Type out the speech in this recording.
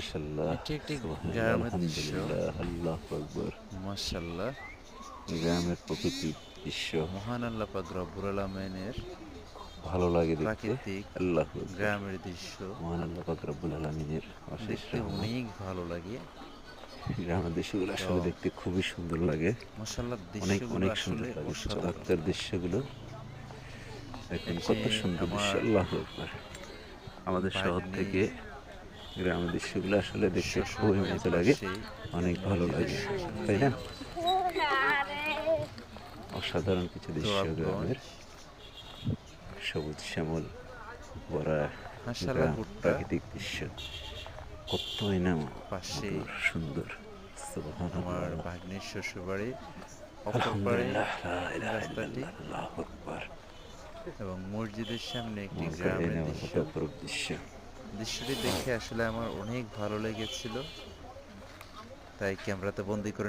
মাশাআল্লাহ, এটি একটি সুবহানাল্লাহ, গ্রামের দৃশ্য। আলহামদুলিল্লাহ, আল্লাহু আকবার। মাশাআল্লাহ। গ্রামের প্রকৃতির দৃশ্য মহান আল্লাহ পাক রব্বুল আলামিনের ভালো লাগে দেখতে। প্রাকৃতিক আল্লাহু আকবার। গ্রামের দৃশ্য মহান আল্লাহ পাক রব্বুল আলামিনের অশেষ দেখতে রহমত। অনেক ভালো লাগে। গ্রামের দৃশ্যগুলো আসলে এবং দেখতে খুবই সুন্দর লাগে। মাশাআল্লাহ অনেক দৃশ্যগুলো অনেক সুন্দর আসলে লাগে। অসাধারণ। চমৎকার দৃশ্যগুলো দেখুন, এটি কত সুন্দর দৃশ্য। আমার আল্লাহু আকবার। আমাদের শহর থেকে ভাগ্নির গ্রামের দৃশ্যগুলো আসলে দেখতে খুবই শ্বশুরবাড়ির মজা লাগে, পাশেই অনেক ভালো মসজিদের লাগে, তাই সামনেই না? অসাধারণ কিছু দৃশ্য গ্রামের। তোয়াবগঞ্জ। সবুজ শ্যামল ভরা মাশাআল্লাহ গ্রাম, ভুট্টা প্রাকৃতিক দৃশ্য কতই না পাশেই মধুর, সুন্দর। আমার সুবহানাল্লাহ, ভাগ্নির শ্বশুরবাড়ি। অপর পাড়ে আলহামদুলিল্লাহ, লা ইলাহা রাস্তাটি ইল্লাল্লাহ, আল্লাহু আকবার। এবং মসজিদের সামনে একটি মন কেড়ে গ্রামের নেওয়ার দৃশ্য। মতো অপরূপ দৃশ্য। দৃশ্যটি দেখে আসলে আমার অনেক ভালো লেগেছিল, তাই ক্যামেরাতে বন্দি করে